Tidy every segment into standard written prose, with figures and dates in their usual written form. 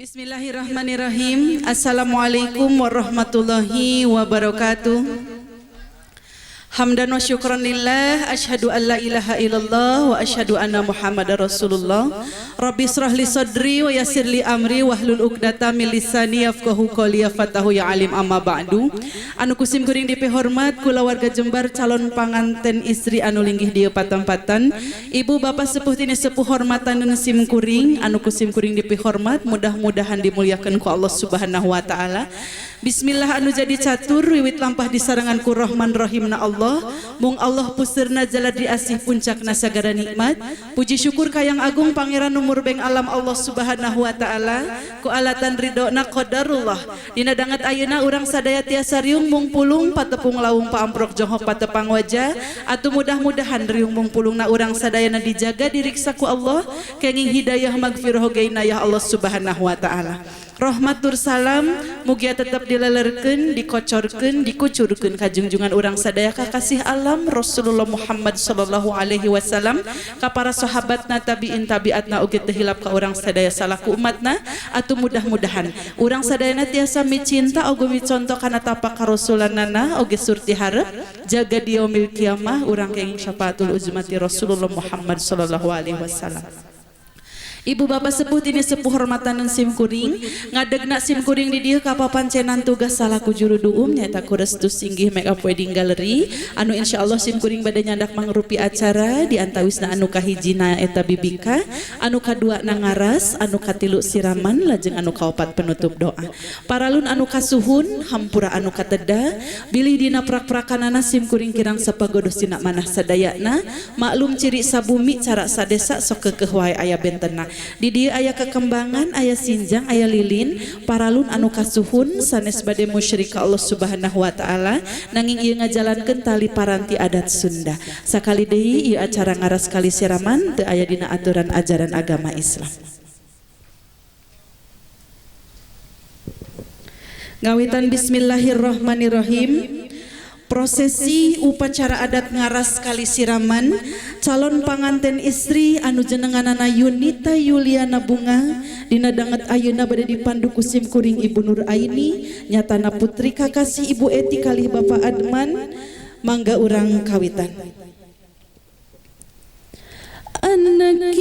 Bismillahirrahmanirrahim. Assalamualaikum warahmatullahi wabarakatuh. Hamdan wa syukran lillah, asyhadu an la ilaha illallah wa asyhadu anna Muhammadar Rasulullah. Rabbi israh li sadri wa yassir li amri wahlul 'uqdatam min lisani yafqahu qawli fatahu ya alim amma ba'du. Anu kusim kuring dipe hormat kula warga Jembar calon panganten istri anu linggih dieu patam-patan. Ibu bapak sepuh tini sepuh hormatan dan sim kuring anu kusim kuring dipe hormat mudah-mudahan dimuliakeun ku Allah Subhanahu wa taala. Bismillah anu jadi catur wiwit lampah disarangan ku Rahman Rahimna Allah. Mung Allah puseurna jala diasih puncakna sagara nikmat. Puji syukur kayang agung pangeran umur beng alam Allah Subhanahu wa taala. Ku alatan ridona qadarullah. Dina dangat ayeuna urang sadaya tiasa riung mung pulung patepung laung paamprok jonghok patepang wajah. Atuh mudah-mudahan riung mung pulungna urang sadayana dijaga diriksa ku Allah. Kenging hidayah magfirah geuna ya Allah Subhanahu wa taala. Rahmatur salam mugia tetap dilelerkeun, dikocorkeun, dikucurkeun ka junjungan urang sadaya kakasih alam Rasulullah Muhammad sallallahu alaihi wasallam, ka para sahabatna tabiin tabiatna ugi teu hilap ka urang sadaya salaku umatna. Atuh mudah-mudahan urang sadayana tiasa micinta ugi micontoh kana tapak Rasulanana ugi surti hareup jaga di yaumil kiamah urang kenging syafaatul uzmati Rasulullah Muhammad sallallahu alaihi wasallam. Ibu bapak sepuh tini sepuh hormatan sim kuring ngadegna sim kuring di dieu kapapancenan tugas salaku juru duum nyaeta ku restu singgih make up wedding gallery anu insyaallah sim kuring bade nyandak mangrupi acara di antawisna anu kahijina eta bibika, anu kaduana ngaras, anu katilu siraman, lajeng anu kaopat penutup doa. Paralun anu kasuhun hampura anu kateda bilih dina prak-prakanana sim kuring kirang sapagodos dina manah sadayana maklum ciri sabumi cara sadesa sok keukeuh wae aya bentenna. Di dieu aya kekembangan, aya sinjang, aya lilin, paralun anu kasuhun sanes bade musyrik ka Allah Subhanahu wa taala nanging ieu ngajalankeun tali paranti adat Sunda. Sakali deui ieu acara ngaras kali siraman teu aya dina aturan ajaran agama Islam. Ngawitan bismillahirrahmanirrahim. Prosesi upacara adat ngaras kali siraman calon panganten istri anu jenenganana Yunita Yuliana Bunga dina danget ayeuna bade dipandu ku sim kuring Ibu Nur Aini nyatana putri kakasih Ibu Eti kalih Bapak Adman. Mangga urang kawitan. Anaking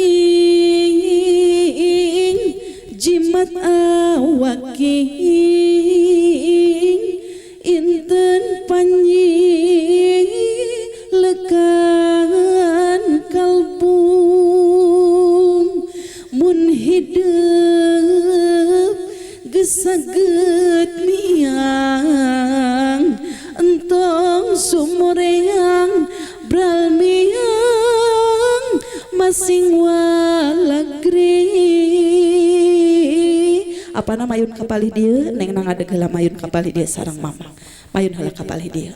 jimat awaking inten panyi lekan kalbung mun hidup gesaget miang entong sumureang bral miang masing walagri. Apa nama mayun kapalih dia neng nang ada geula mayun kapalih dia sareng mama mayun heula kapalih dia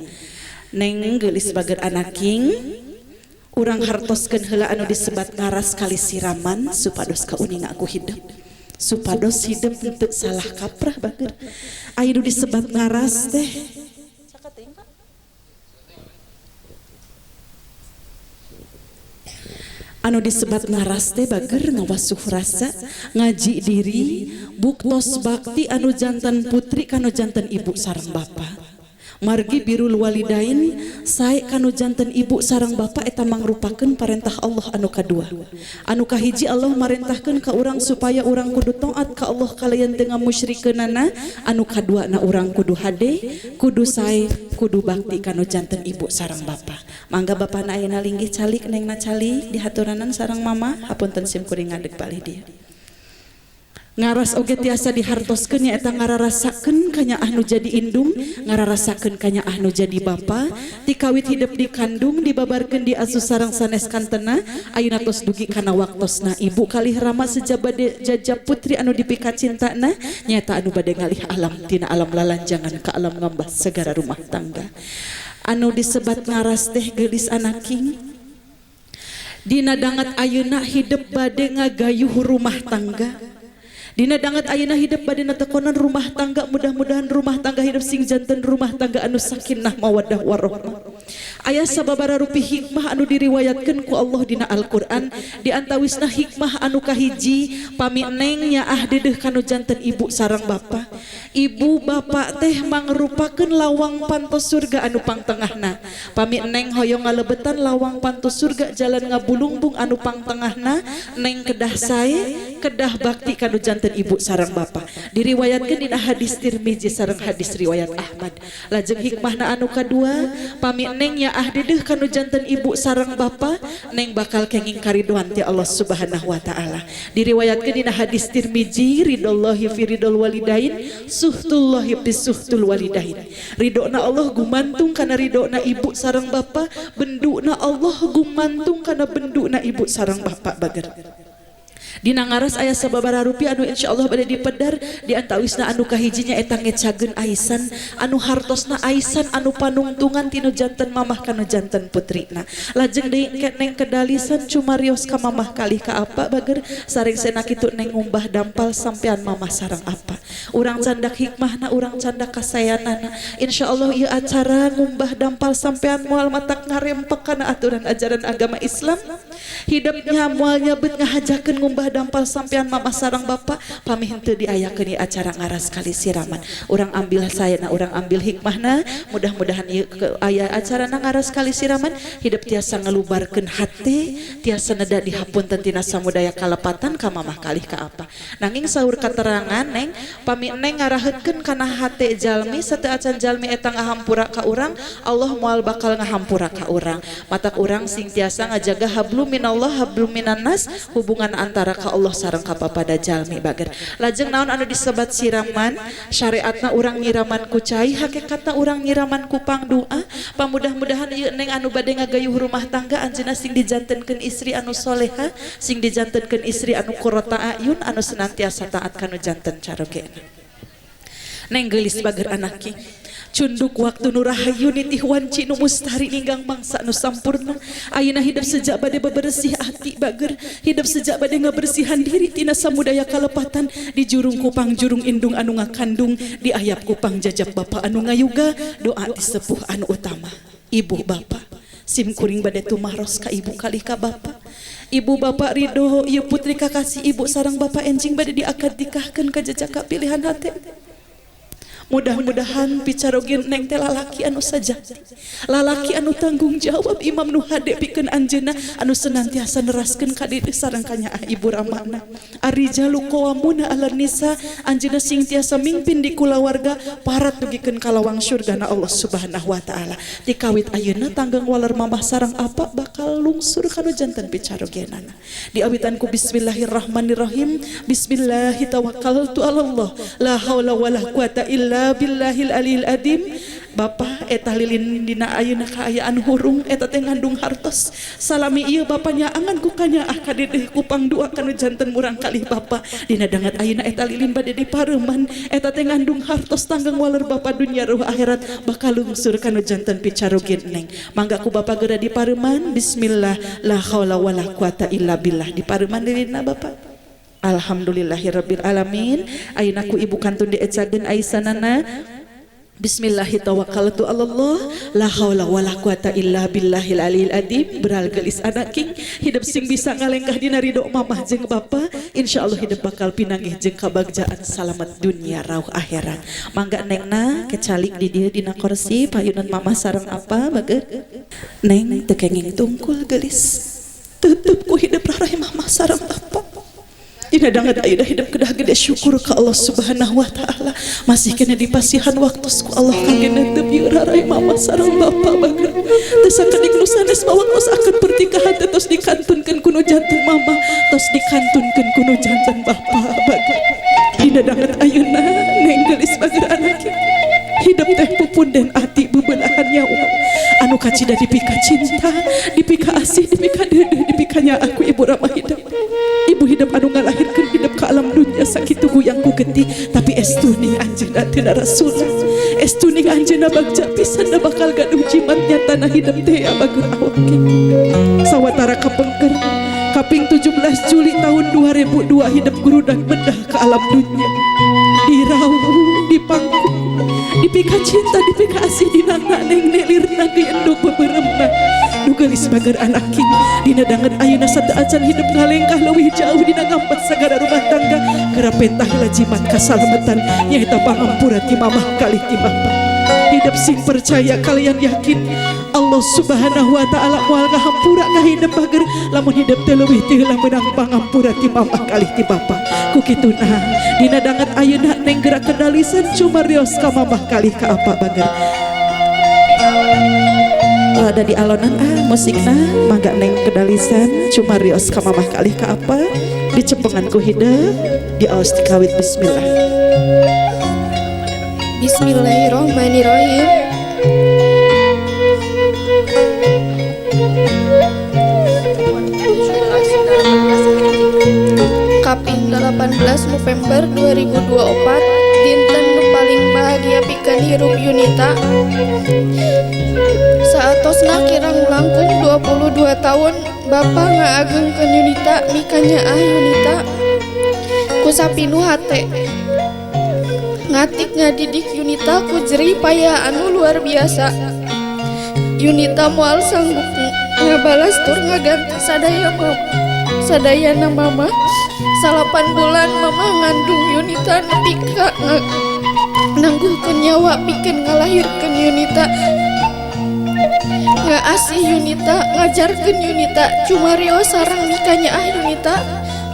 neng geulis bager anaking urang hartoskeun heula anu disebat ngaras kali siraman supados kauning aku hidup supados hidup teu salah kaprah bager aya nu disebat ngaras teh anu disebat ngaras teh bager ngawasuh rasa ngaji diri buktos bakti anu jantan putri kanu jantan ibu sareng bapa margi birul walidain sae kanu jantan ibu sareng bapa eta mangrupakeun parentah Allah anu kadua. Anu kahiji Allah marentahkeun ka urang supaya urang kudu taat ka Allah kalayan teu ngamusyrikeunana. Anu kaduana urang kudu hade kudu sae kudu bakti kanu jantan ibu sareng bapa. Mangga bapana ayeuna linggih calik nengna cali dihaturanan sareng mama hapunten sim kuring ngadeg palih dia. Ngaras oge tiasa dihartoskeun nyaeta ngararasakeun kanya anu jadi indung, ngararasakeun kanya anu jadi bapa, ti kawit hidup dikandung dibabarkeun diasuh sareng sanes kantena, ayeuna tos dugi kana waktosna ibu kalih rama sejabade jajab putri anu dipika cintana, nyaeta anu bade ngalih alam tina alam lalanjangan ka alam ngambah segara rumah tangga. Anu disebat ngaras teh geulis anaking dina dangat ayeuna hidup bade ngagayuh rumah tangga. Dina dangat ayeuna hidup bade natekonan rumah tangga mudah-mudahan rumah tangga hidup sing janten rumah tangga anu sakinah mawaddah warahmah. Aya sababaraha rupi hikmah anu diriwayatkeun ku Allah dina Al-Qur'an, di antawisna hikmah anu kahiji pami neng nyaah dedeuh kanu janten ibu sareng bapa. Ibu bapak teh mangrupakeun lawang pantos surga anu pangtengahna. Pami neng hoyong ngalebetan lawang pantos surga jalan ngabulungbung anu pangtengahna, neng kedah sae kedah bakti kanu janten ibu sareng bapa. Diriwayatkeun dina hadis Tirmizi sareng hadis riwayat Ahmad. Lajeng hikmahna anu kadua, pami neng nyaah dedeuh kanu janten ibu sareng bapa, neng bakal kenging karidoan ti Allah Subhanahu wa taala. Diriwayatkeun dina hadis Tirmizi, ridallahi fi ridal walidain, suhtullahi fi suhtul walidain. Ridona Allah gumantung kana ridona ibu sareng bapa, benduna Allah gumantung kana benduna ibu sareng bapa bager. Dina ngaras aya sababaraha rupi anu insyaallah bade dipedar, di antawisna anu kahijinya eta ngecageun aisan anu hartosna aisan anu panungtungan tinu janten mamah kana janten putrina. Lajeng deui neng kedalisan cumarios ka mamah kalih ka apa bager sareng sena kitu neng ngumbah dampal sampean mamah sareng apa. Urang candak hikmahna, urang candak kasayanana. Insyaallah ieu acara ngumbah dampal sampean moal matak ngarempek kana aturan ajaran agama Islam. Hidupnya moal nyebut ngahajakeun ngumbah dampal sampean mama sareng bapa, pami henteu diayakeun acara ngaras kali siraman. Urang ambil sayana, urang ambil hikmahna, mudah-mudahan ieu aya acarana ngaras kali siraman hidup tiasa ngelubarkeun hate, tiasa neda dihapunten tina samudaya kalepatan ka mamah kalih ka apa. Nanging saur katerangan neng, pami neng ngaraheutkeun kana hate jalmi sateu acan jalmi eta ngahampura ka urang, Allah moal bakal ngahampura ka urang. Matak urang sing tiasa ngajaga hablum minallah hablum minannas, hubungan antara ka Allah sareng ka papada jalmi bager. Lajeng naon anu disebat siraman, syariatna urang nyiraman ku cai, hakikatna urang nyiraman ku pangdoa. Pamudah-mudahan ieu neng anu bade ngagayuh rumah tangga anjeunna sing dijantenkeun istri anu soleha, sing dijantenkeun istri anu qurrata ayun, anu senantiasa taat kanu janten carogena. Neng geulis bager anaki cunduk waktu nu rahayu nitih wanci nu mustari ninggang mangsa nu sampurna. Ayeuna hidup sejak bade bebersih hati bager, hidup sejak bade ngabersihan diri tina samudaya kalepatan, di jurung kupang jurung indung anu ngakandung, di ayap kupang jajab bapa anu ngayuga, doa ti sepuh anu utama ibu bapa. Sim kuring bade tumahros ka ibu kalih ka bapa. Ibu bapak ridho ieu putri kakasih ibu sareng bapa enjing bade diakad nikahkeun ka jejaka pilihan hate. Mudah-mudahan picarogeun neng teh lalaki anu sajati, lalaki anu tanggung jawab, imam nu hade pikeun anjeunna anu senantiasa neraskeun ka diri sareng ka nyaah ibu ramana. Arijalu qawwamuna 'alan nisa, anjeunna sing tiasa mimpin di kulawarga parat dugikeun ka lawang surgana Allah Subhanahu wa taala. Ti kawit ayeuna tanggang waler mamah sareng apa bakal lungsur kana janten picarogeunana. Diawitan ku bismillahirrahmanirrahim. Bismillahi tawakkaltu 'alallah, la haula wala quwata illa billahil alil adim. Bapa eta lilin dina ayeuna kaayaan hurung eta teh ngandung hartos. Salami ieu bapa nyaangan ku kanyaah ka dedeh ku pangdoa kanu janten murang kalih bapa. Dina dangat ayeuna eta lilin bade dipareuman eta teh ngandung hartos tanggang waler bapa dunya ruh akhirat bakal lungsur kanu janten picarogeun neng. Mangga ku bapa geura dipareuman bismillah la haula wala quwata illa billah dipareuman lilina bapa. Alhamdulillahirabbil alamin. Ayeuna ku ibu kantun diecageun aisanana. Bismillahirrahmanirrahim. Allah la haula wala quwata illa billahil aliyil adim. Beral gelis anak king hidup sing bisa ngalenggah dina ridho mamah jeung bapa, insyaallah hidup bakal pinanggih jeung kabagjaan salamet dunia rauh akhirat. Mangga nengna kecalik di dieu dina kursi payunan mamah sareng apa bageut. Neng teu kenging tungkul gelis. Tetep ku hidup rarai mamah sareng bapa. Dina dangat ayeuna hidup kedah gede syukur ka Allah Subhanahu wa taala masih kena dipasihan waktu ku Allah kangge netep ieu rarai mama sareng bapa bager. Teu sakedik nu sanes mawaktos akeun pertikahan tos dikantunkeun kuno janten mama, tos dikantunkeun kuno janten bapa bager. Dina dangat ayeuna neng geulis bager anak hidup teh pupunden ati bebelahan nyawa anu kacida dipika cinta, dipika asih, dipika deudeuh, dipika nya aku ibu ramah hidup. Ibu hidup anu ngalahirkeun hidup ka alam dunya sakitu guyang ku getih, tapi estuning anjeunna teu rasulullah, estuning anjeunna bagja pisan da bakal gaduh jimat nyatana hidup teh bager awak sawatara kapengker kaping 17 Juli tahun 2002 hidup gurudak bedah ke alam dunya, dirauh, dipangku dipika cinta dipika asih dina neng nelirna geendog beberemna nu geulis bager anak king dina danget ayeuna sateuacan hidup ngalengkah leuwih jauh dina ngambat sagara rumah tangga geura pentah heula jimat kasalamatan nyaeta pangampura ti mamah kalih ti bapa. Hidup sing percaya kalian yakin Allah subhanahu wa ta'ala moal ngahampura ka hidup bager lamun hidup teh leuwih ti heula meunang pangampura ti mamah kalih ti bapa. Ku kituna dina danget ayeuna neng geura kendalisan cumarios ka mamah kalih ka apa bager. Ada di alonan musikna mangga neng kedalisan cumarios ka mamah kalih ka apa dicepengan ku hidup di aos tikawit bismillah. Bismillahirrahmanirrahim. Kaping 18 November 2024 dinten nu paling bahagia pikeun hirup Yunita. Saatosna kirang langkung 22 tahun Bapa ngaagengkeun Yunita mikanya Yunita ku sapinu hate ngatik ngadidik Yunita ku jerih payah anu luar biasa. Yunita moal sanggup ngabalas tur ngaganti sadayana mama. 8 bulan mama ngandung Yunita nepi ka nangguhkeun nyawa pikeun ngalahirkeun Yunita. Ngaasih Yunita, ngajarkeun Yunita, cumarios sareng mikanya Yunita.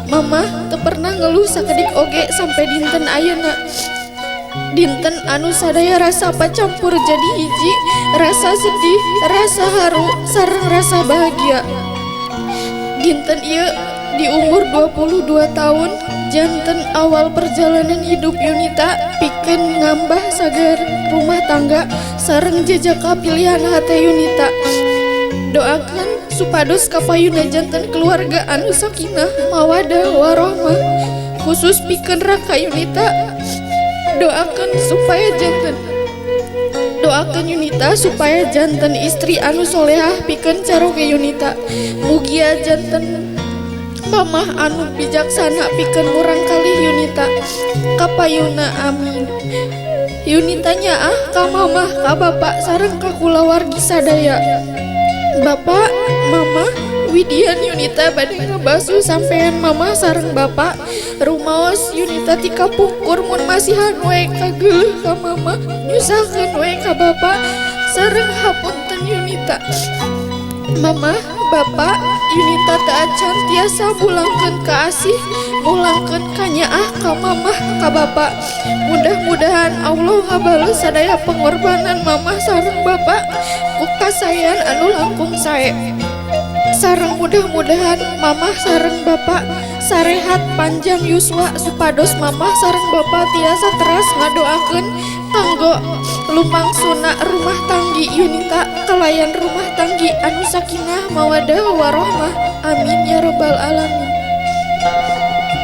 Mama teu pernah ngeluh sakedik oge sampai dinten ayeuna. Dinten anu sadaya rasa pacampur jadi hiji, rasa sedih, rasa haru, sareng rasa bahagia. Dinten ieu di umur 22 tahun janten awal perjalanan hidup Yunita pikeun ngambah sagar rumah tangga sareng jejaka pilihan hate Yunita. Doakan supados kapayuna janten keluarga anu sakinah mawadah warohmah khusus pikeun raka Yunita. Doakan Yunita supaya janten istri anu solehah pikeun caroge Yunita. Mugia janten mamah anu bijaksana pikeun murang kalih Yunita. Kapayuna amin. Yunita nyaah ka mamah ka bapak sareng ka kulawargi sadaya. Bapak, mama, Widian Yunita bade ngabasu sampean mama sareng bapak. Rumaos Yunita ti kapungkur mun masihan we kageuleuh ka mama, nyusahkeun we ka bapak sareng hapunten Yunita. Mama, bapak, Yunita teu acan tiasa mulangkeun ka asih, mulangkeun ka nyaah ka mamah ka bapak. Mudah-mudahan Allah ngabales sadaya pengorbanan mama sareng bapak ku kasayan anu langkung sae. Sareng mudah-mudahan mamah sareng bapak sarehat panjang yuswa supados mamah sareng bapak tiasa teras ngadoakeun kanggo lumangsuna rumah tanggi Yunita kalayan rumah tanggi anu sakinah mawadah warohmah. Amin ya rabbal alamin.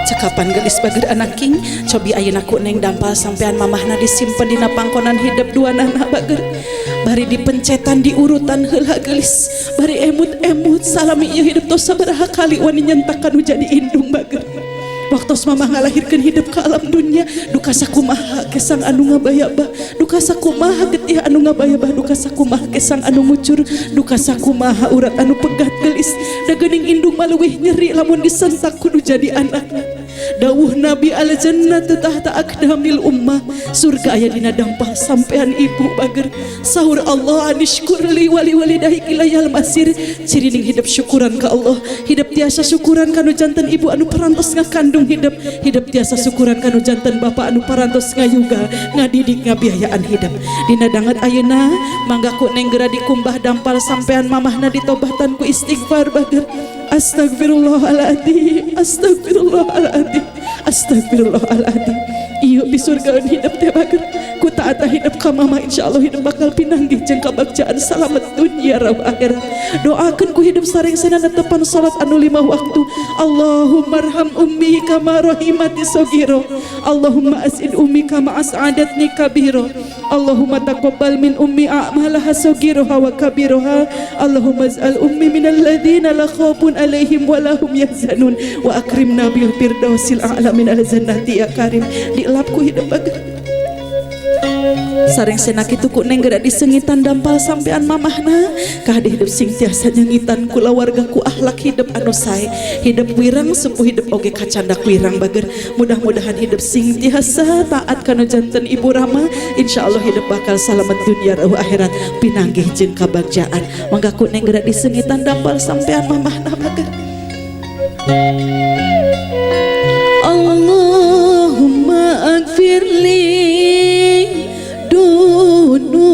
Cekapan gelis bager anak king cobi ayeuna ku neng dampal sampean mamahna disimpen dina pangkonan hidup duanana bager bari dipencetan diurutan heula gelis bari emut-emut salami ieu hidup tos sabaraha kali wani nyentakan jadi indung bager. Waktos mamah ngalahirkeun hidup ke alam dunia duka sakumaha kesang anu ngabayabah, duka sakumaha getih anu ngabayabah, duka sakumaha kesang anu ngucur, duka sakumaha urat anu pegat gelis da geuning indung maleuwih nyeri lamun disentak kudu jadi anakna. Dawuh Nabi al jannatu tahta aqdamil ummah, surga aya dina dampal sampean ibu bager. Sahur Allah anishkurli wali walidayk ilayal masir. Ciri ning hidup syukuran ka Allah, hidup tiasa syukuran kanu janten ibu anu parantos ngakandung hidup, hidup tiasa syukuran kanu janten bapak anu parantos ngayuga ngadidik ngabiayaan hidup. Dina danget ayeuna mangga ku neng geura dikumbah dampal sampean mamahna ditobatan ku istighfar bager. Astagfirullahaladzim, astagfirullahaladzim, astagfirullahaladzim. Iyo di surga hidup teh bager ku taata hidup ka mama insyaallah hidup bakal pinanggih jeung kabagjaan salamet dunia raw akhirat. Doakeun ku hidup sarengsana netepan salat anu 5 waktu. Allahumma arham ummi kama rahimati sagiro, Allahumma asid ummi kama as'adatni kabiro, Allahumma taqabbal min ummi a'malaha sagiroha wa kabiroha, Allahumma az'al ummi minal ladzina la khaufun alaihim wa lahum yahzanun wa akrimna bil firdausil a'la min al jannati ya karim. Dilap ku hidup bager Sareng senak itu ku neng gerak disengitan dampal sampean mamahna kahade hidup sing tiasa nyengitan kula warga ku akhlak hidup anu sae hidup wirang sepuh hidup oge kacandak wirang bager mudah-mudahan hidup sing tiasa taat kana janten ibu Rama insyaallah hidup bakal selamat dunia rahu akhirat pinanggih jeung kabagjaan mangga ku neng gerak disengitan dampal sampean mamahna bager Allahumma agfirli dunubi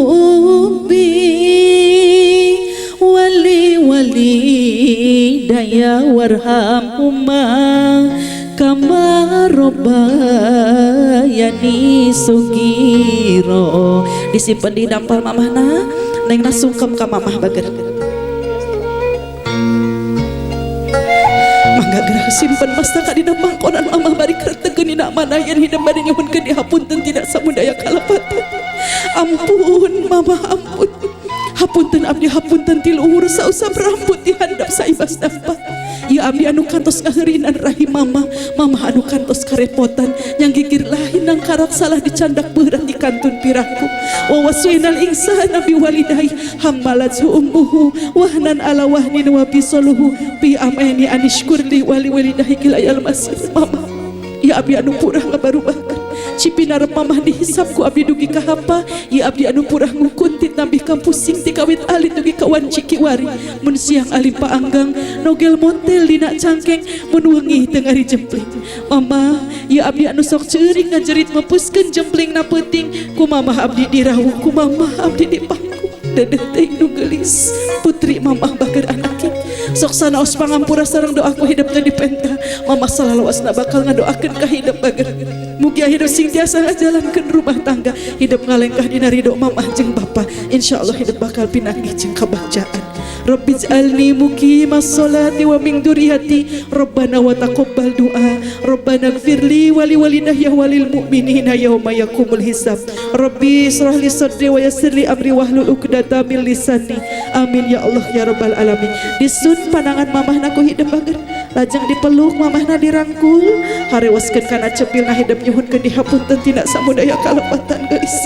wali daya warhamhuma kama robbayani sugiro disimpan di dampal mamahna neng nasungkem ka mamah bager mangga gerah simpen mastaka dina mangkonan mamah bari kertegeun dina manayan hideung bari nyuhunkeun dihapunten tidak samudaya kalapatan ampun mamah ampun hapunten abdi hapunten ti luhur sausap rambut di handap saibas dapat ya abdi anu kantos ngaheurinan rahim mamah anu kantos karepotan yang gigir lahin nang karak salah dicandak beurang di kantun piraku wa waswainal insana bi walidayhi hamalathu ummuhu wahnan ala wahnin wa bisaluhu bi amani anishkurli wali walidayhi kilayal masir mamah ya abdi anu purah ngabarubahan cipinar mamah dihisap ku abdi dugi ka hapa ya abdi anu purah ngukuntit nambih kampusing ti kawit alit dugi kawan cikiwari mun siang alim paanggang nogel montel dina cangkeng mun wengi teu ngari jempling mamah ya abdi anu sok ceurik ngajerit mepuskeun jempling na peuting ku mamah abdi dirawuh ku mamah abdi dipangku dedeh teh nu geulis putri mamah bager anaknya sok sanaos pangampura sareng doaku hidupna dipenta mamah selalu asna bakal ngadoakeun ka hidup bager mugia hidup sing tiasa ngajalankeun rumah tangga hidup ngalengkah dina ridho mamah jeung bapa insyaallah hidup bakal pinanggih jeung kabagjaan Rabbij'alni muqimas sholati wa min dzurriyyati Rabbana wa taqabbal du'a Rabbana ighfirli wa li walidayya walil mu'minina yauma yaqumul hisab Rabbi israh li sadri wa yassir li amri wahlul 'uqdatam min lisani amin ya Allah ya rabbal alamin disun panangan mamahna ku hidup bager lajeng dipeluk mamahna dirangkul harewaskeun kana cepilna hidup nyuhunkeun dihapunten tina samudaya kalepatan geus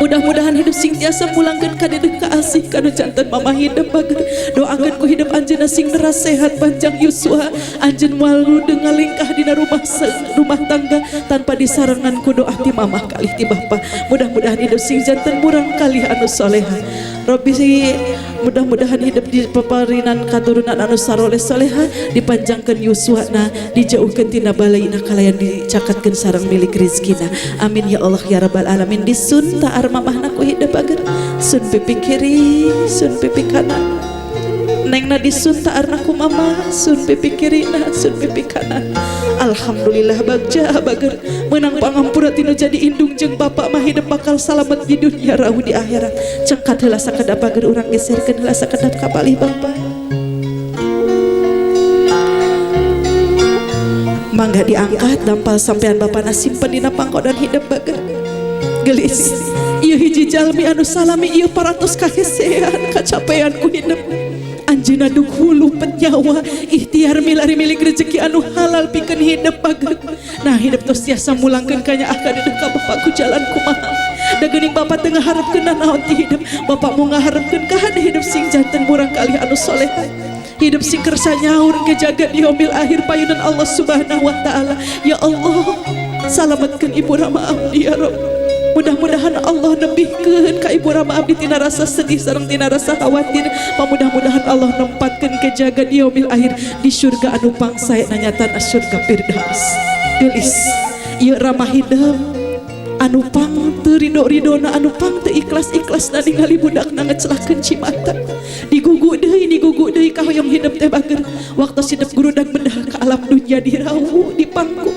mudah-mudahan hidup sing tiasa pulangkeun ka dedeuh ka asih kana janten mamah hidup bager doakeun ku hidup anjeunna sing neras sehat panjang yuswa anjeun walu deung ngalingkah dina rumah tangga tanpa disarengan ku doa ti mamah kalih ti bapa mudah-mudahan hidup sing janten murang kalih anu salehah Rabbi mudah-mudahan hidup di paparinan katurunan anu saroleh salehah dipanjangkeun yuswana dijauhkeun tina balaina kalayan dicakatkeun sareng milik rezekina amin ya Allah ya rabbal alamin disun taar mamahna ku hidup bager sun pipi kiri sun pipi kanan nengna disun taarna ku mama sun pipi kirina sun pipi kanan alhamdulillah bagja bager menang pangampura tinu jadi indung jeung bapa mah hidup bakal salamet di dunia rahu di akhirat cengkat heula sakedap bager urang geserkeun heula sakedap ka palih bapa mangga diangkat dampal sampean bapana simpen dina pangkodan hidup bager gelis ieu hiji jalmi anu salami ieu paratos kahesean kacapean ku hidup anjeunna duk hulu penyawa ikhtiar milari milik rezeki anu halal pikeun hidup bager nah hidup tos tiasa mulangkeun ka nyaah ka dedeuh ka bapakku jalan kumaha da geuning bapa teu ngaharepkeun naon ti hidup bapa mau ngaharepkeun ka hidup sing janten murang kalih anu salehah hidup sing kersa nyaur ke jagat di yaumil akhir payunan Allah subhanahu wa ta'ala ya Allah salametkeun ibu Rama abdi ya Rabb mudah-mudahan Allah nebihkeun ka ibu Rama abdi tina rasa sedih sareng tina rasa khawatir mudah-mudahan Allah nempatkeun ke jagat di yaumil akhir di surga anu pangsae nanyatan asyurga firdaus gelis ieu Rama hidup anu pang teu ridho-ridona anu pang teu ikhlas-ikhlasna ningali budakna ngecelakeun cimata digugu deui ka hoyong hidup teh bager waktu hidup gurudak bedah ka alam dunya dirawuh dipangku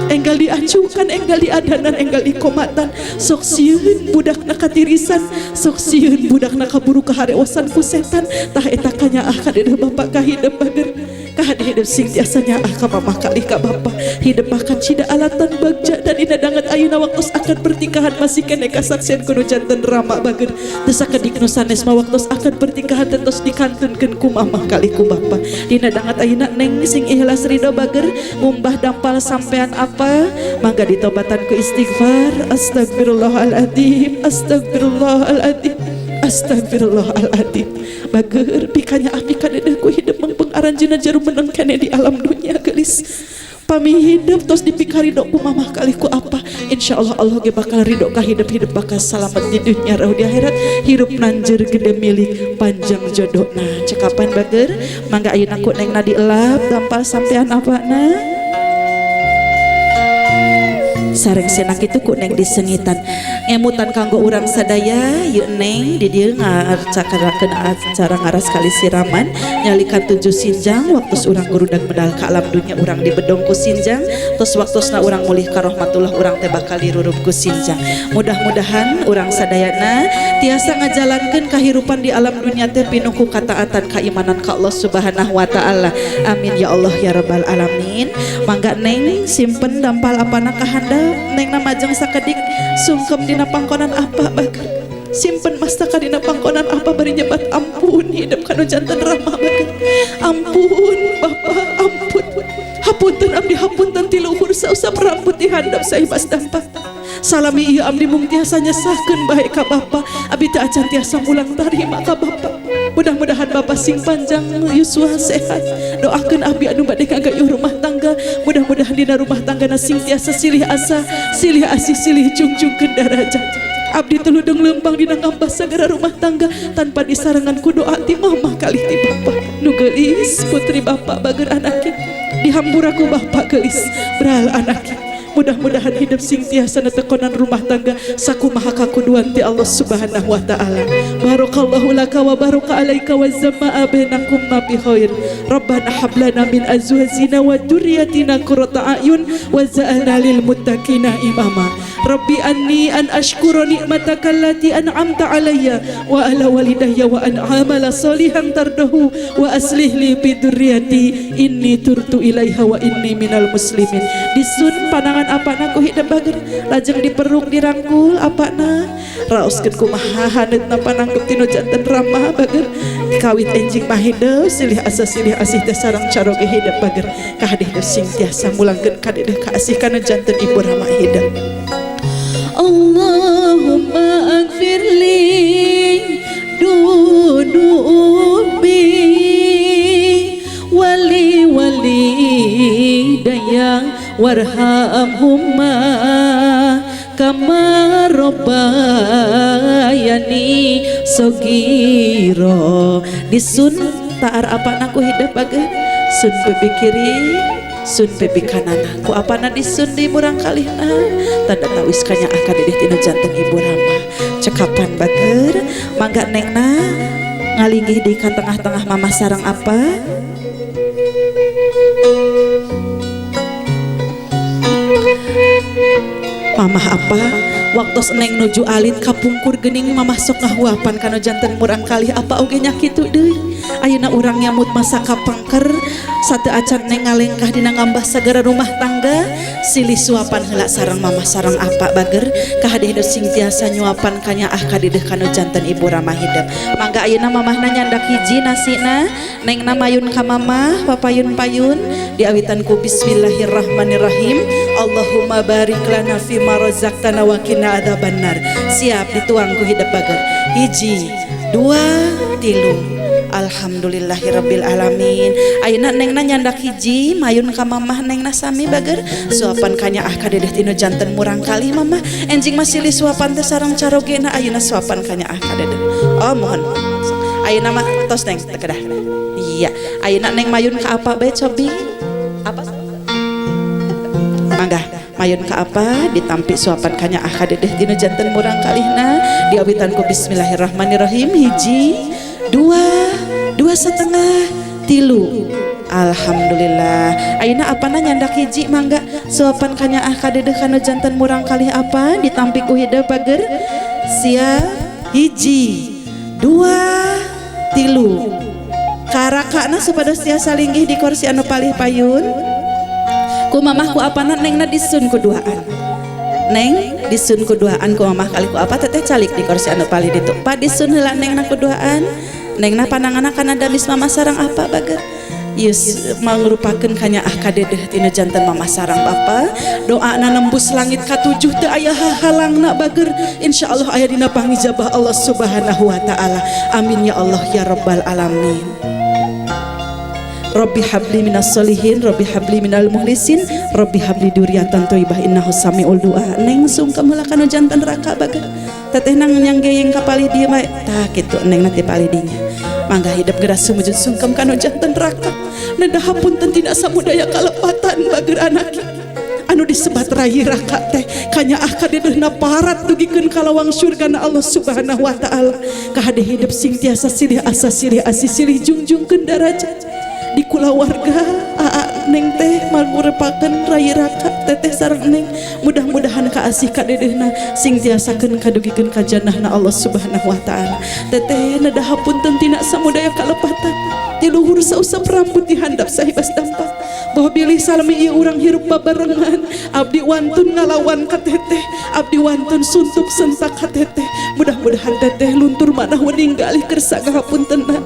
enggal diacukan enggal diadanan enggal dikomatan sok sieun budakna katirisan sok sieun budakna kaburu kaharewasan ku setan tah eta kanyaah ka dedeuh bapa ka hidup bager ka hidup sing tiasa nyaah ka mamah kalih ka bapa hidup akan cida alatan bagja dan ina danget ayeuna waktos akan pertikahan masih kene kasaksian kudu janten Rama bager teu sakedik nu sanes mah waktos akan pertikahan tentos dikantunkeun ku mamah kalih ku bapa dina danget ayeuna neng sing ikhlas ridho bager ngumbah dampal sampean apa mangga ditobatan ku istighfar astagfirullahaladzim Astagfirullahaladzim, astagfirullahaladzim, astagfirullahaladzim. Bager pikanya api kadedeh ku hidup mengpeng aranjeuna jarum meneng kene di alam dunia gelis. Pami hidup tos dipikari dok ku mamah kali ku apa. Insyaallah Allah ge bakal ridho ka hidup bakal selamat di dunia rauh di akhirat. Hirup nanjeur gede milik panjang jodohna. Cekapan bager mangga ayeuna ku nengna dielap dampal sampean apana. Sareng senak itu ku neng disengitan ngemutan kanggo urang sadaya yuk neng di dieu ngarcakarakeun acara ngaras kali siraman nyalikan 7 sinjang waktu urang gurudag medal ka alam dunia urang dibedong ku sinjang tos waktosna urang mulih ka rahmatullah urang teh bakal dirurup ku sinjang. Mudah-mudahan urang sadayana tiasa ngajalankeun kahirupan di alam dunia teh pinuh ku kataatan keimanan ka Allah Subhanahu wa taala. Amin ya Allah ya rabbal alamin. Mangga neng simpen dampal apana ka handap neng namajeng sakedik sungkem dina pangkonan apa bager simpen mastaka dina pangkonan apa bari nyebat ampun hidup kanu janten ramah bager ampun Bapak ampun hapunten abdi hapunten ti luhur sausap rambut di handap saibas dampak salami ieu abdi mung tiasa nyesahkeun bae ka Bapa abdi teu acan tiasa mulang tarima ka Bapa. Mudah-mudahan Bapak sing panjang yuswa sehat. Doakeun abdi anu bade ngagayuh rumah tangga. Mudah-mudahan dina rumah tanggana sing tiasa silih asa, silih asih, silih jungjungkeun darajat. Abdi tuludeng leumpang dina ngambah sagara rumah tangga tanpa disarengan ku doa ti mamah kali ti Bapa. Nu geulis putri Bapa bager anake. Dihampura ku Bapa geulis beral anake. Mudah-mudahan hidup sing tiasa netekonan rumah tangga sakumaha kakuduan ti Allah Subhanahu wa taala. Barakallahu laka wa baraka alaika wa zamaa bainakum ma bi khair. Rabbana hab lana min azwajina wa dzurriyyatina qurrata a'yun wa ja'alna lil muttaqina imama. Rabbi anni an ashkura ni'mataka allati an'amta alayya wa ala walidayya wa an amala salihan tardahu wa aslih li bi dzurriyyati inni turtu ilaiha wa inni minal muslimin. Disun panangan apana ku hidup bager lajeng diperung dirangkul apana raoskeun kumaha haneutna panangkup tinu janten ramah bager kawit enjing mah hidup silih asa silih asih teh sareng caroge hidup bager ka hidup sing tiasa mulangkeun ka dedeh kaasih kana janten ibu ramah hidup. Allahumma aghfirli dunubi wali dayang warhamhumma kama rabbayani sogiro. Disun taar apana ku hidup bager sun pepi kiri sun pepi kanana ku apana disun di murang kalihna tanda tawis kanya akan dedeh tina janten ibu rama. Cekapan bager mangga nengna ngalinggih di ka tengah-tengah mama sarang apa mamah apa waktu neng nuju alit kapungkur gening mamah sok ngahuapan kana janten murang kali apa oge nya kitu deui. Ayeuna urang nyamut masa kapangker sate acan neng ngalengkah dina ngambah sagara rumah tangga silih suapan heula sareng mamah sareng apa bager kahadeh sing tiasa nyuapan kanya ka dedeh kana janten ibu ramah hidup. Mangga ayeuna mamahna nyandak hiji nasina nengna mayun ka mamah papayun-payun diawitan ku bismillahirrahmanirrahim. Allahumma barik lana fi ma razaqtana wa qina adzabannar. Siap dituang ku hidup bager. Hiji, dua, tilu. Alhamdulillahirabbil alamin. Ayeuna nengna nyandak hiji mayun ka mamah nengna sami bager suapan kanya ka dedeh tinu janten murang kali mamah enjing masih li suapan teh sareng carogena ayeuna suapan kanya ka dedeh. Oh mohon. Ayeuna mah tos neng teu kedah. Iya, ayeuna neng mayun ka apa bae cobi? Apa? Mangga mayun ka apa ditampi suapan kanya ka dedeh dina janten murang kalihna diawitan ku bismillahirrahmanirrahim. Hiji, dua setengah, tilu. Alhamdulillah. Ayeuna apana nyandak hiji mangga suapan kanya ka dedeh kana janten murang kalih apa ditampi ku hideung bager. Siap. Hiji, dua, tilu. Karakana supados tiasa linggih di kursi anu palih payun. Ku mamah ku apana nengna disun kuduaan. Neng disun kuduaan ku mamah kali ku apa teteh calik di kursi anu palih ditu. Pa disun heula nengna kuduaan. Nengna panangana kana damis mamah sareng apa bager. yes mangrupakeun kanyaah kadedeh tina janten mamah sareng bapa. Doana nembus langit katujuh teu aya halangna bager, insyaallah aya dina pangijabah Allah Subhanahu wa taala. Amin ya Allah ya rabbal alamin. Rabbi habli minas solihin, Rabbi habli minal muhlisin, Rabbi habli duriatan thayyibah innahu samiul du'a. Neng sungkem heula kana janten raka bager. Teteh nang nyanggeyeng ka palih dieu bae. Tah kitu neng na teh palih dinya. Mangga hidup geras sumujud sungkem kana janten raka. Neda hapunten tina samudaya kalepatan bager anak. Anu disebat rai raka teh kanyaah kadedehna parat dugikeun ka lawang surgana Allah Subhanahu wa taala. Ka hade hidup sing tiasa silih asa silih asih silih jungjungkeun darajat. Di kulawarga neng teh magurepakeun rai raka teteh sareng neng mudah-mudahan kaasih kadedehna sing tiasakeun kadugikeun ka jannahna Allah Subhanahu wa taala. Teteh nada hapunten tina samudaya kalepatan di luhur sausap rambut dihandap sahibas dampak bahwa bilih salami ieu urang hirup babarengan abdi wantun ngalawan ka teteh, abdi wantun suntuk sentak ka teteh. Mudah-mudahan teteh luntur manah meninggalih kersa ngahapuntenna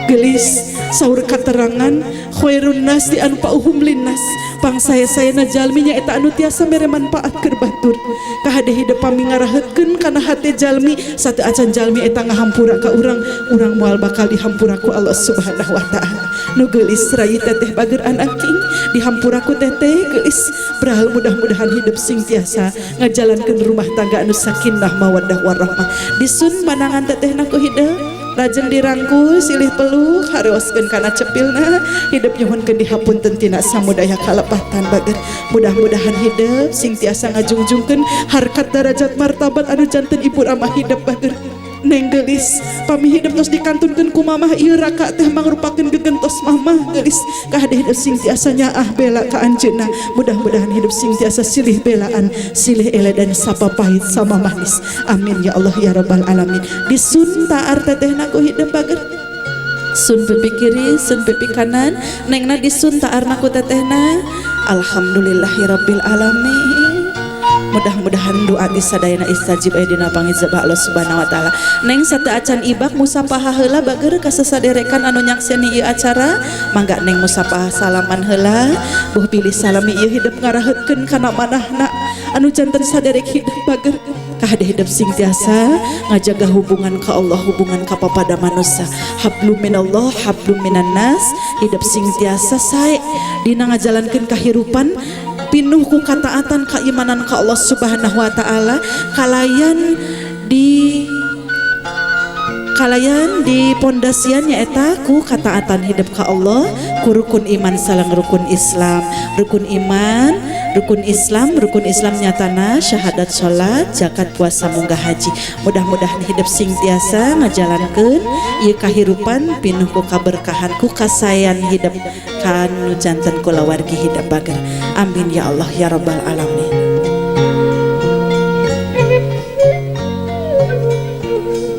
gelis saur katerangan khairun nas di anfa'uhum linnas. Pang saya-sayana jalmi nya eta anu tiasa mere manfaat keur batur. Ka hade hidup pamingaraheutkeun kana hate jalmi sateu acan jalmi eta ngahampura ka urang moal bakal dihampura ku Allah Subhanahu wa taala. Nu geulis rai teteh bager anaking dihampura ku teteh geulis berhal mudah-mudahan hidup sing tiasa ngajalankeun rumah tangga anu sakinah mawaddah warahmah. Disun panangan tetehna ku hideung rajin dirangkul silih peluk haroskeun kana cepilna hidup nyuhunkeun dihapunten tina samudaya kalepatan bager. Mudah-mudahan hidup sing tiasa ngajungjungkeun harkat darajat martabat anu janten ibu ramah hidup bager. Neng gelis pami hidup tos dikantunkeun ku mamah ieu raka teh mangrupakeun gegentos mamah gelis ka hade hidup sing tiasa nyaah bela ka anjeunna. Mudah-mudahan hidup sing tiasa silih belaan silih ele dan sapa pahit sama manis. Amin ya Allah ya rabbal alamin. Disun taar tetehna ku hidup bager. Sun pipi kiri, sun pipi kanan, nengna disun taarna ku tetehna. Alhamdulillahirabbil alamin. Mudah-mudahan doa di sadayana istajib aya dina pangijabah Allah Subhanahu wa taala. Neng sateu acan ibak musapaha heula bager ka sasaderekan anu nyakseni ieu acara. Mangga neng musapaha salaman heula. Buh pilih salami ieu hidup ngaraheutkeun kana manahna anu janten saderek hidup bager. Ka hade hidup sing tiasa ngajaga hubungan ka Allah, hubungan ka papada manusia. Hablum minallah, hablum minan nas. Hidup sing tiasa sae dina ngajalankeun kahirupan pinuh ku kataatan keimanan ka Allah Subhanahu wa taala kalayan di pondasian nyaeta ku kataatan hidup ka Allah, ku rukun iman salang rukun Islam. Rukun iman, rukun Islam nyatana syahadat salat, zakat, puasa, munggah haji. Mudah-mudahan hidup sing tiasa ngajalankeun ieu kahirupan pinuh ku kaberkahan ku kasayan hidup kanu janten kulawargi hidup bager. Amin ya Allah ya rabbal alamin.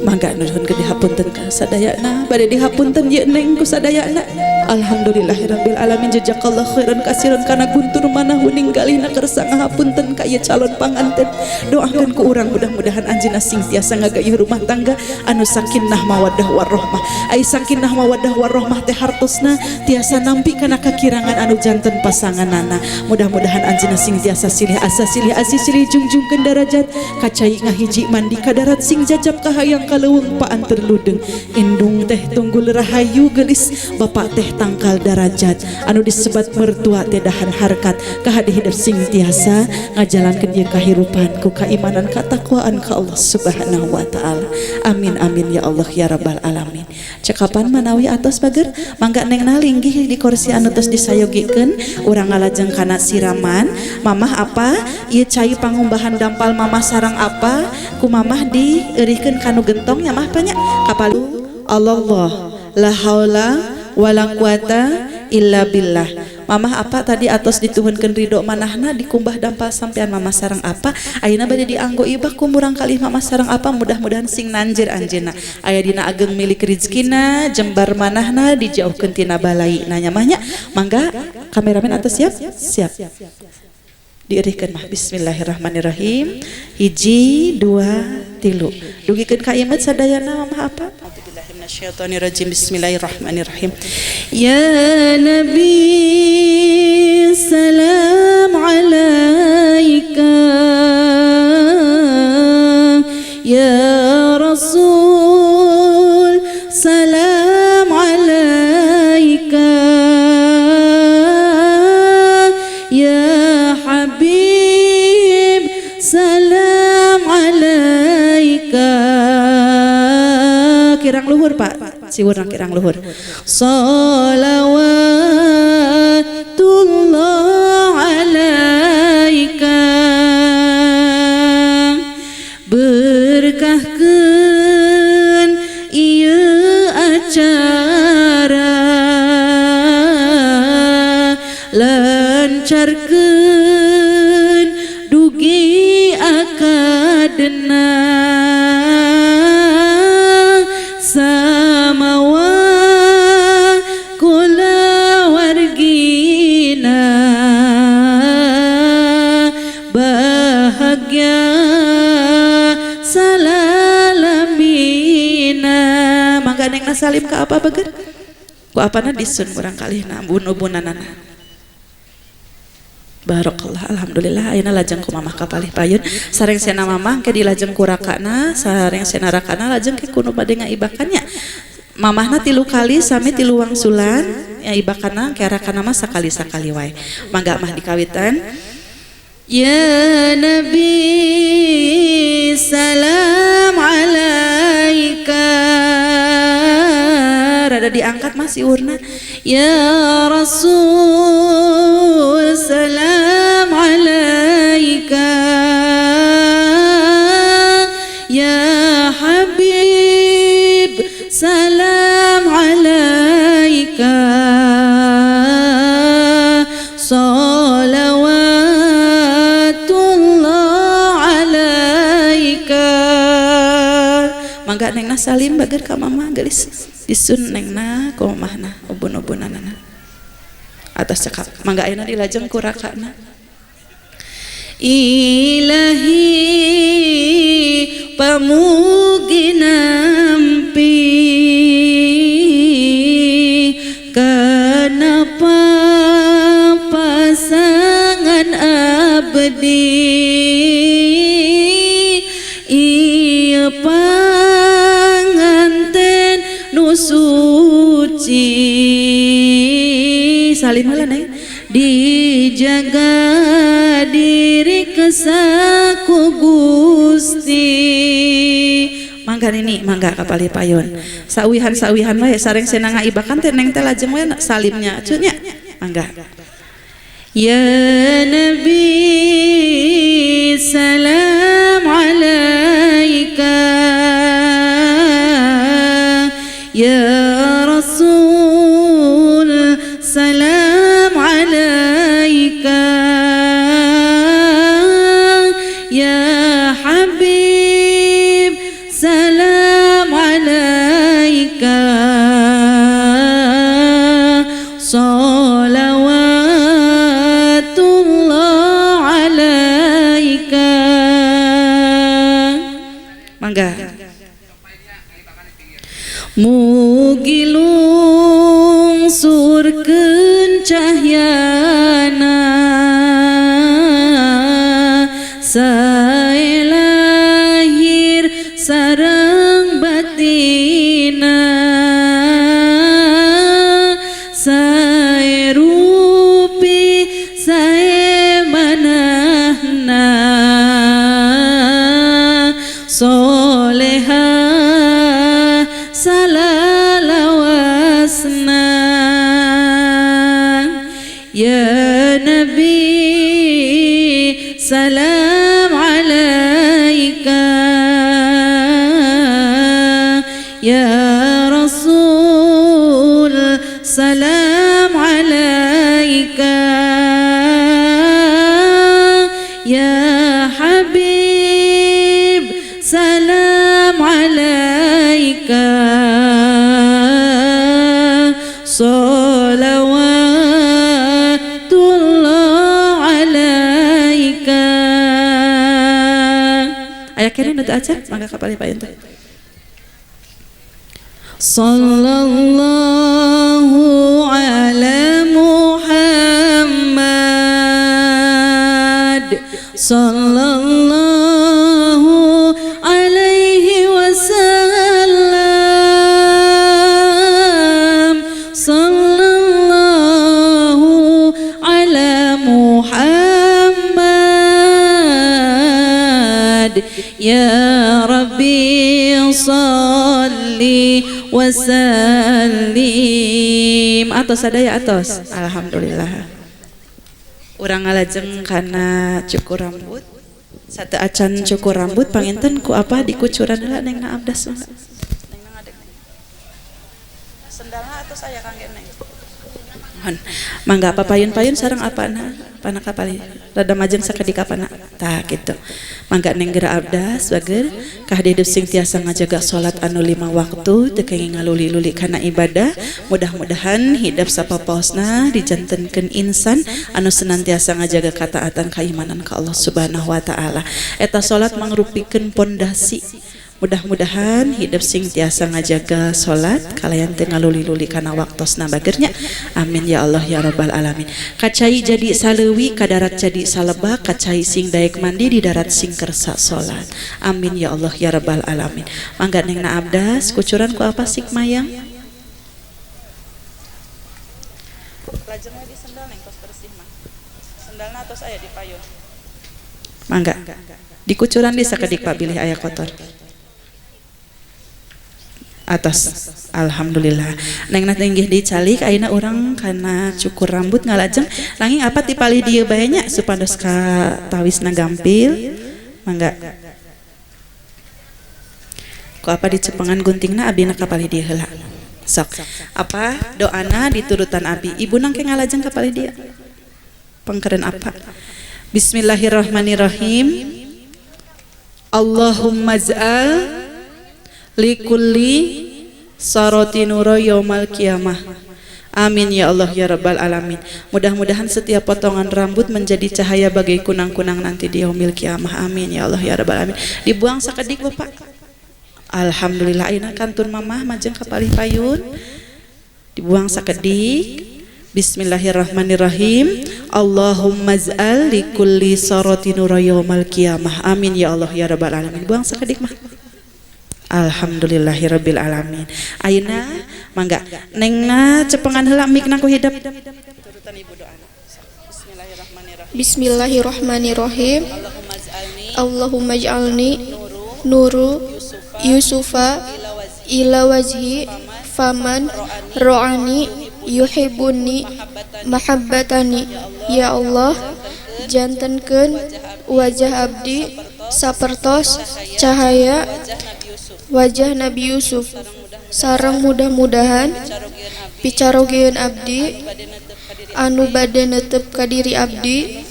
Mangga nuhun ke dihapunten ka sadayana bade dihapunten ieu neng ku sadayana. Alhamdulillahirabbil alamin. Jazakallahu khairan kasiran kana guntur manah ninggalina kersa ngahapunten ka ieu calon panganten. Doakeun ku urang mudah-mudahan anjeunna sing tiasa ngagayuh rumah tangga anu sakinah mawaddah warahmah. Ai sakinah mawaddah warahmah teh hartosna tiasa nampi kana kakirangan anu janten pasanganana. Mudah-mudahan anjeunna sing tiasa silih asa silih asih silih jungjungkeun darajat kacai ngahiji mandi ka darat sing jajab ka hayang kaleuweung paan terludeng. Indung teh tunggul rahayu gelis bapak teh tangkal darajat anu disebat mertua teh dahan harkat ka hade hidup sing tiasa ngajalankeun ieu kahirupan ku kaimanan katakwaan ka Allah Subhanahu wa taala. Amin amin ya Allah ya rabbal alamin. Cekapan manawi atos bager mangga nengna linggih di kursi anu tos disayogikeun urang ngalajeng kana siraman. Mamah apa ieu cai pangumbahan dampal mamah sareng apa ku mamah dieurihkeun kanu gentong nya mah nya kapalu Allah la haula wala quwata illa billah. Mamah apa tadi atos dituhunkeun ridho manahna dikumbah dampal sampean mamah sareng apa ayeuna bade dianggo ibah kumurang kalih mamah sareng apa. Mudah-mudahan sing nanjir anjeunna aya dina ageng milik rezekina jembar manahna dijauhkeun tina balai nanya mahnya. Mangga kameramen atos siap diirihkeun mah. Bismillahirrahmanirrahim. 1 2 3 dugikeun ka ieu sadayana mamah apa. Minasyaitonirrajim. Bismillahirrahmanirrahim. Ya Nabi salam alaika, ya Rasul salam alaika, ya Habib salam alaika. Kirang luhur Pak, siwurna kirang luhur. Salawatullah alaika, berkahkeun ieu acara, lancarkeun dugi akadena, samawa kula wargina, bahagia salalamina. Mangga neng salim ke apa bager? Ku apana disun kurang kali na bun-bunanana. Barakallah, alhamdulillah. Ayeuna lajeng ku mamah kapalih payun sareng sena mamah ke dilajeng ku rakana, sareng sena rakana lajeng ke kuno bade ngaibakannya. Mamahna 3 kali sami 3 wangsulan, ya ibakana ke rakana mah sakali-sakali wae. Mangga mah dikawitan. Ya Nabi salam alaika, rada diangkat masih urna. Ya Rasul salam alaika, ya Habib salam alaika, salawatullah alaika. Mangga nengna salim bager ka mama gelis disun nengna ku mamahna ubun-ubunanana atas cekap. Mangga ayeuna dilajeng ku rakana. Ilahi pamugi nampi kenapa pasangan abdi ieu panganten nu suci, salim heula neng, dijaga diri kesaku Gusti. Mangga ini mangga kapali payun sawihan wae sareng sena ngaibakan teh neng teh lajeng wae salimnya cunya. Mangga. Ya Nabi salam alaika, ya Rasul salam alaika, ya Habib salam alaika, salawatullah alaika. Mangga. Mugi lungsurkeun cahyana, sae lahir sareng batina, sae rupi sae manahna, soleha salalawasna. Ya Nabi salam alaika, ya Rasul salam alaika, ya Habib salam alaika, salawatullah alaika. Aya kene nu teu acan mangga kapalih payun teh. Sallallahu ala Muhammad sallallahu alaihi wasallam. Sallallahu ala Muhammad ya Rabbi salli wa sallim. Atos sadaya atos. Alhamdulillah. Urang ngalajeng kana cukur rambut. Satu acan cukur rambut panginten ku apa dikucuran heula neng na abdas mangga. Neng na ngadeg. Sendalna atos aya kangge neng. Mohon. Mangga papayun-payun sareng apana? Pana kapali. Rada majeng sakedik apana? Tah kitu. Mangga neng geura abdas bager kah hidup sing tiasa ngajaga salat anu 5 waktu teu kenging ngaluli-luli kana ibadah. Mudah-mudahan hidup sapapaosna dijantenkeun insan anu senantiasa ngajaga kataatan keimanan ka Allah Subhanahu wa taala. Eta salat mangrupikeun pondasi. Mudah-mudahan hidup sing tiasa ngajaga salat kalayan teu ngaluli-luli kana waktosna bagernya. Amin ya Allah ya rabbal alamin. Kacai jadi saleuwi ka darat jadi salebak, kacai sing daek mandi di darat sing kersa salat. Amin ya Allah ya rabbal alamin. Mangga neng na abdas kucuran ku apa sik mayang? Lajeng we di sendal neng tos bersih mah. Sendalna atos aya di payun. Mangga. Dikucuran di sakedik Pak bilih aya kotor. Atas. Alhamdulillah. Neng na tenggih dicalik ayeuna urang kana cukur rambut ngalajeng langing apa tipalih dieu bae nya supados ka tawisna gampil. Mangga. Ku apa dicepengan guntingna abdina kapalih dieu heula. Sok. Apa doana diturutan abi. Ibu nang ke ngalajeng kapalih dieu. Pangkeren apa? Bismillahirrahmanirrahim. Allahumma ja'al likulli sarati nura yaumal qiyamah. Amin ya Allah ya rabbal alamin. Mudah-mudahan setiap potongan rambut menjadi cahaya bagai kunang-kunang nanti di yaumil qiyamah. Amin ya Allah ya rabbal alamin. Dibuang sakedik Bapak. Alhamdulillah ayeuna kantun mamah majeng kapalih payun. Dibuang sakedik. Bismillahirrahmanirrahim. Allahumma ja'al likulli sarati nura yaumal qiyamah. Amin ya Allah ya rabbal alamin. Buang sakedik mah. Alhamdulillahirabbil alamin. Ayeuna mangga nengna cepengan heula mikna ku hidep. Turutan ibu doana. Bismillahirrahmanirrahim. Bismillahirrahmanirrahim. Allahumma ij'alni nuru Yusufa ila wajhi faman ro'ani yuhibbuni mahabbatani. Ya Allah, jantenkeun wajah abdi sapertos cahaya wajah Nabi Yusuf sareng mudah-mudahan picarogeun abdi anu bade netep ka diri abdi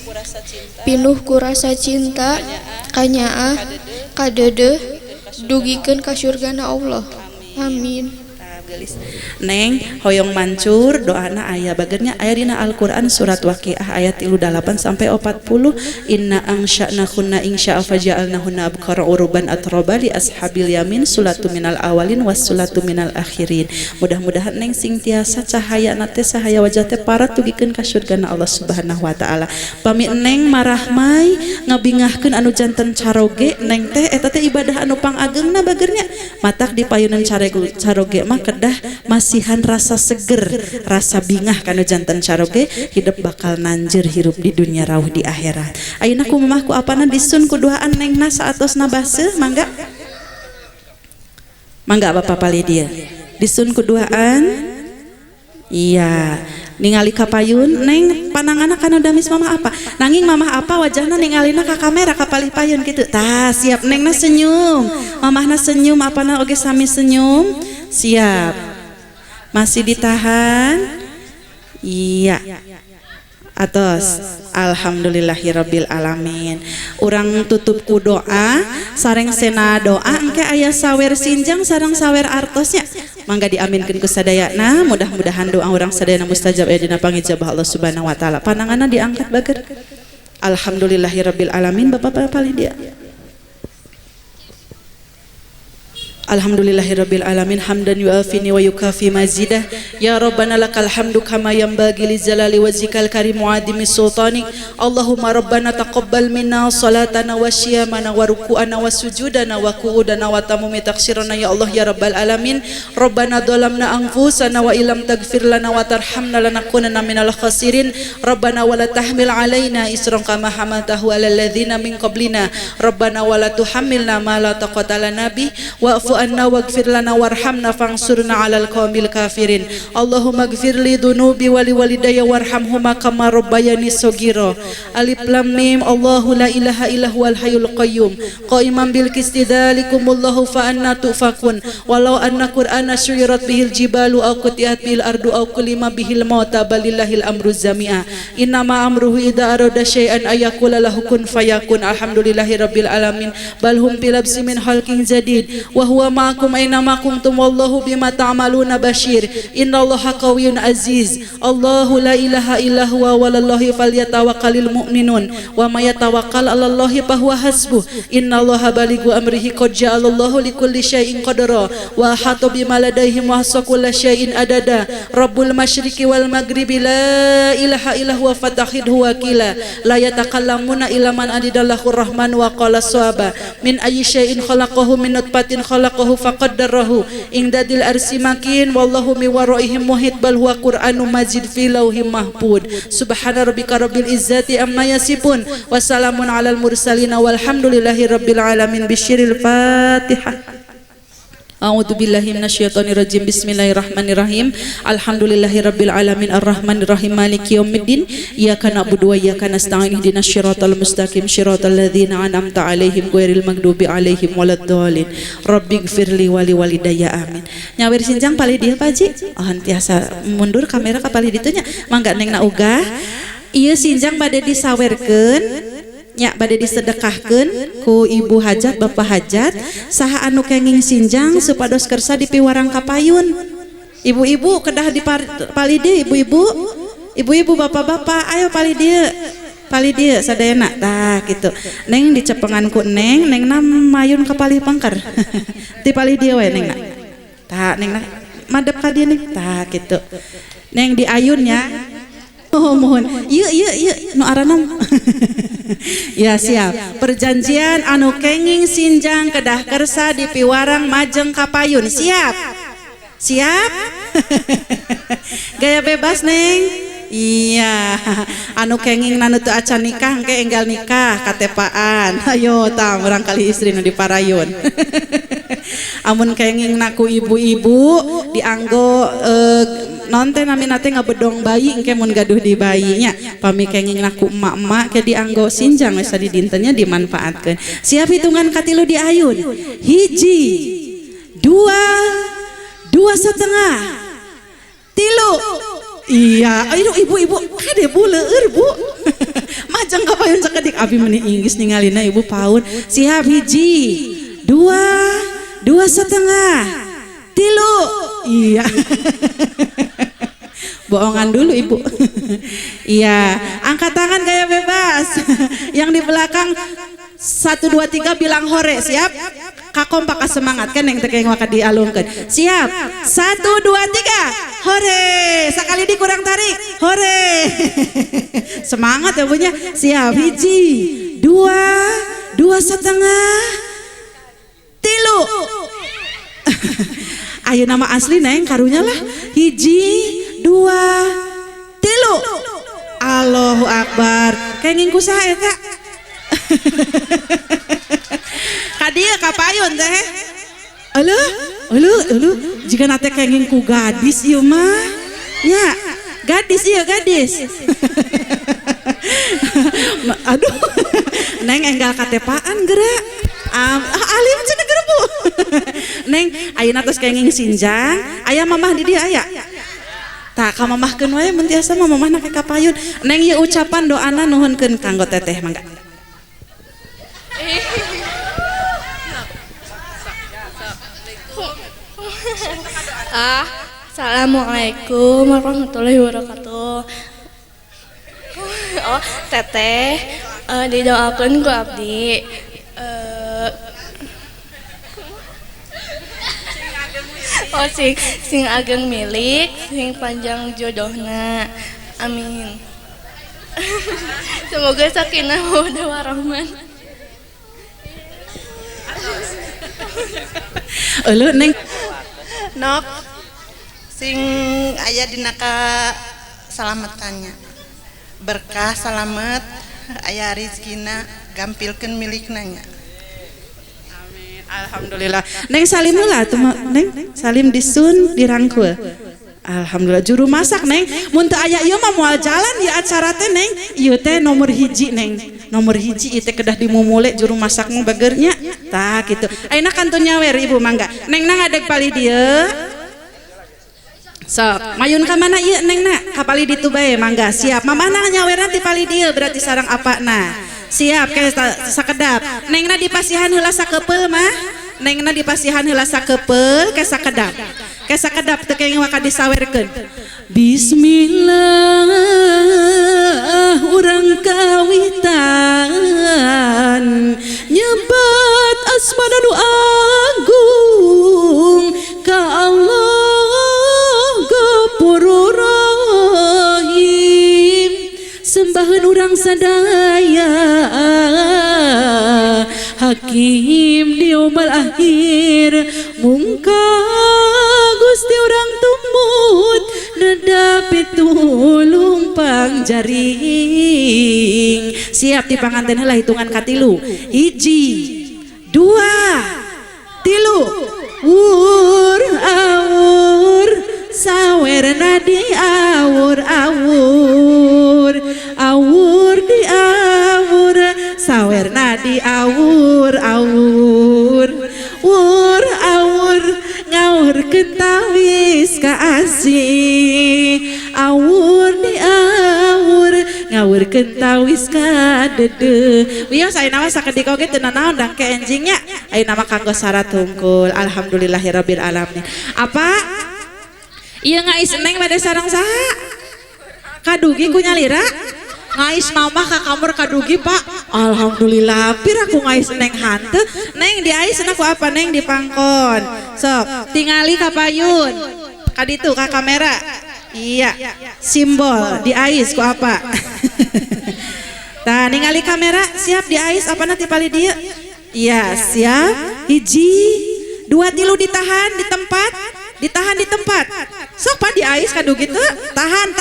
pinuh ku rasa cinta kanyaah kadeudeung dugikeun ka surgana Allah. Amin. Neng hoyong mancur doana aya bagernya aya dina Al-Qur'an surat Waqiah ayat 38 sampai 40. Inna angsha'na kunna insya'a faja'alnahunna abkara uruban atroba li ashabil yamin sulatu minal awalin was sulatu minal akhirin. Mudah-mudahan neng sing tiasa cahaya nate sahaya wajah teh para tugikeun ka surgana Allah Subhanahu wa taala. Pami neng marahmai ngabingahkeun anu janten caroge neng teh eta teh ibadah anu pangageungna bagernya matak dipayunan caroge mah kedah masihan rasa seger rasa bingah kana janten caroge hidup bakal nanjeur hirup di dunia rauh di akhirat. Ayeuna kumaha ku apana disun kuduaan nengna saatosna baseuh mangga Bapak palih dia disun kuduaan. Iya ningali ka payun neng pananganna kana damis mamah apa nanging mamah apa wajahna ningalina ka kamera ka palih payun kitu tah siap nengna senyum mamahna senyum apana oge sami senyum. Siap. Masih ditahan? Iya. Atos. Alhamdulillahirabbil alamin. Urang tutup ku doa, sareng sena doa engke aya sawer sinjang sareng sawer artosnya. Mangga diaminkeun ku sadayana, mudah-mudahan doa urang sadayana mustajab aya dina pangijabah Allah Subhanahu wa taala. Pananganna diangkat bager. Alhamdulillahirabbil alamin. Bapak-bapak palih dia. Alhamdulillahirabbil alamin hamdan yuafini wa yukafi mazidah ya rabbana lakal hamdu kama yanbaghi lijalali wajhikal karim wa adimi sultanik Allahumma rabbana taqabbal minna salatana wa syiyamana wa ruku'ana wa sujudana wa qu'udana wa tamumi taksirana ya Allah ya rabbal alamin rabbana dhalamna anfusana wa illam taghfir lana wa tarhamna lanakunanna minal khasirin rabbana wa la tahmil alaina isran kama hamaltahu alal ladzina min qablina rabbana wa la tuhammilna ma la taqata lana bi wa'fu anna waghfir lana warhamna fansurna 'alal qaumil kafirin Allahumma ighfir li dhunubi wa li walidayya warhamhuma kama rabbayani shaghira alif lam mim Allahu la ilaha illa huwal hayyul qayyum qaiman bil qisti dzalikumullahu fa anna tufakun walau anna qur'ana syuyirat bihil jibalu aw qutiat bil ardu aw kulima bihil mauta balillahil amru jami'a innama amruhu idza arada syai'an ayaqula lahu kun fayakun alhamdulillahirabbil alamin bal hum fil labsi min khalqin jadid wa huwa ma'akum aina ma kuntum wallahu bima ta'maluna bashir innallaha qawiyyun aziz Allahu la ilaha illa huwa walallahi falyatawakkalul mu'minun wa may yatawakkal 'alallahi fahuwa hasbuh innallaha balighu amrihi qad ja'alallahu likulli syai'in qadara wa ahata bima ladaihim wa ahsa kulli syai'in adada rabbul masyriqi wal maghribi la ilaha illa huwa fatahidhu wakila la yatakallamuna illa man adidallahu rahman wa qala sawaba min ayyi syai'in khalaqahu min nutfatin khalaqahu faqaddarahu indadil arsi makin wallahu mi waraihim muhit bal huwa qur'anum majid fi lauhim mahfud subhana rabbika rabbil izzati amma yasifun wassalamun alal mursalin walhamdulillahi rabbil alamin bisyiril fatihah. A'udzu billahi minasyaitonir rajim. Bismillahirrahmanirrahim. Alhamdulillahirabbil alamin arrahmanir rahim maliki yaumiddin. Iyyaka na'budu wa iyyaka nasta'in ihdinas siratal mustaqim siratal ladzina an'amta 'alaihim ghairil maghdubi alaihim waladdallin. Rabbighfirli wa li walidayya amin. Nyawer sinjang pali dieu Pak Ji. Oh tiasa mundur kamera ka pali ditu nya. Mangga nengna ugah. Ieu sinjang bade disawerkeun nya bade disedekahkeun ku ibu hajat bapak hajat saha anu kenging sinjang supados kersa dipiwarang kapayun ibu-ibu kedah dipali dieu ibu-ibu bapak-bapak ayo pali dieu sadayana tah kitu neng dicepengan ku neng mayun kapali pangker dipali dieu we nengna tah nengna madep ka dieu neng tah kitu neng diayunnya oh mohon ieu nu aranam ya siap perjanjian anu kenging sinjang kedah kersa dipiwarang majeng kapayun siap gaya bebas neng iya anu kenging nanu teu acan nikah engke enggal nikah katepaan ayo tah urang kali istri nu diparayun amun kenging naku ibu-ibu dianggo nonten nami nate ngabedong bayi engke mun gaduh di bayinya pami kenging naku emak-emak ke dianggo sinjang wes di dintennya dimanfaatkeun siap hitungan katilu diayun hiji dua setengah tilu iya ayo ibu-ibu kade buleur bu majeng kapayun sakedik abi meuni Inggris ningalina ibu paun siap hiji dua setengah tilu iya bohongan dulu ibu iya angkat tangan gaya bebas yang di belakang 1 2 3 bilang hore siap kakompak semangat kan yang tekeng waka dialungkeun siap 1 2 3 hore sakali dikurang tarik hore semangat ya punya siap hiji dua setengah tilu ayo nama asli neng karunya lah hiji dua tilu Allahu Akbar kenging kusaha eta kadia kapayun teh elu jika nate kenging ku gadis ieu mah nya gadis aduh neng enggal katepaan geura alim cenah geura bu neng ayeuna tos kenging sinjang aya mamah di dieu aya tah ka mamahkeun wae mun tiasa mah mamahna ke kapayun neng ieu ucapan doana nuhunkeun kanggo teteh mangga Assalamualaikum warahmatullahi wabarakatuh. Oh teteh didoakeun ku abdi Oh sing ageng milik, sing panjang jodohna. Amin. Semoga sakinah mawaddah warahmah. Euleun Neng. Nok sing aya dina ka salametannya berkah salamet aya rezekina gampilkeun milikna nya. Amin. Alhamdulillah. Neng salim heula atuh Neng. Salim disun dirangkul. Alhamdulillah juru masak Neng. Mun teu aya ieu mah moal jalan ya acara teh Neng. Ieu teh nomor hiji Neng. Nomor hiji ieu teh kedah dimumule juru masakmu bageurnya. Tah kitu. Ayeuna kantun nyawer ibu mangga. Neng na ngadeg pali dieu. Sok, mayun ka mana ieu Neng na? Ka pali ditu bae mangga. Siap. Mamana nyawerna ti pali dieu berarti sareng apana. Siap ke sakedap. Neng na dipasihan heula sakepeul mah. Neng na dipasihan heula sakepeul ke sakedap. Ke sakedap teu kenging waka disawerkeun. Bismillah urang kawitan nyebat asmana nu agung ka Allah Ghafurur Rahim sembahan urang sadaya Hakim di yaumul akhir mungka Gusti urang tumut nedapi tulung pangjaring. Siap di panganten heula hitungan katilu. 1 2 3 wur awur sawerna di awur awur awur di awur sawerna di awur awur wur awur ngawur ketawis ka asih awur di awur ngawur ketawis ka dede wios ayeuna mah sakedik oge teu nanaon dang ke enjingnya ayeuna mah kanggo syarat hungkul alhamdulillahirabbil alamin apa ieu ngais Neng bade sareng saha kadugi ku nyalira ngais mama ka kamar kadugi Pak alhamdulillah pira ku ngais Neng hanteu Neng diaisna ku apa Neng di pangkon sok tingali ka payun kaditu ka kamera iya simbol diais ku apa tah ningali kamera siap diais apa nanti pali dia iya siap 1 2 3 ditahan di tempat sok pa diais kadu gitu tahan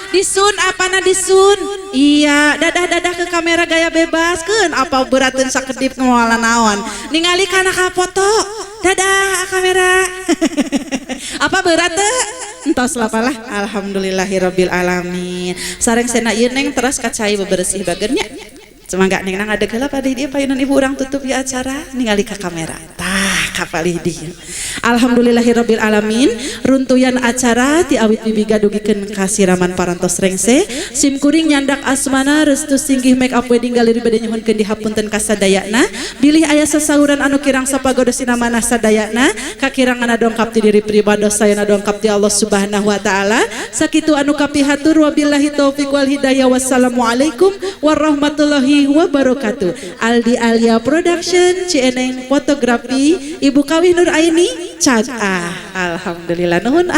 disun apana disun iya dadah ke kamera gaya bebas keun apa beuratun sakedip ngoala naon ningali kana ka foto dadah kamera apa berat teh entos lapalah alhamdulillahirabbil alamin sareng sena ieu Neng teras kacai bebersih bageurnya semangga Neng ngadeg heula padi dieu payunan ibu urang tutup ieu acara ningali ka kamera tah kapalih dieu alhamdulillahirabbil alamin runtuyan acara ti awit bibiga dugikeun kasiraman parantos rengse sim kuring nyandak asmana restu singgih make up wedding galeri bade nyuhunkeun dihapunten ka sadayana bilih aya sasauran anu kirang sapagodosina manah sadayana kakirangan dongkap ti diri pribados sayana dongkap ti Allah Subhanahu wa taala sakitu anu kapihatur wabillahi taufik wal hidayah wassalamualaikum warahmatullahi wabarakatuh. Aldi Alia Production Cieneng Fotografi Ibu Kawih Nur Aini Cag alhamdulillah nuhun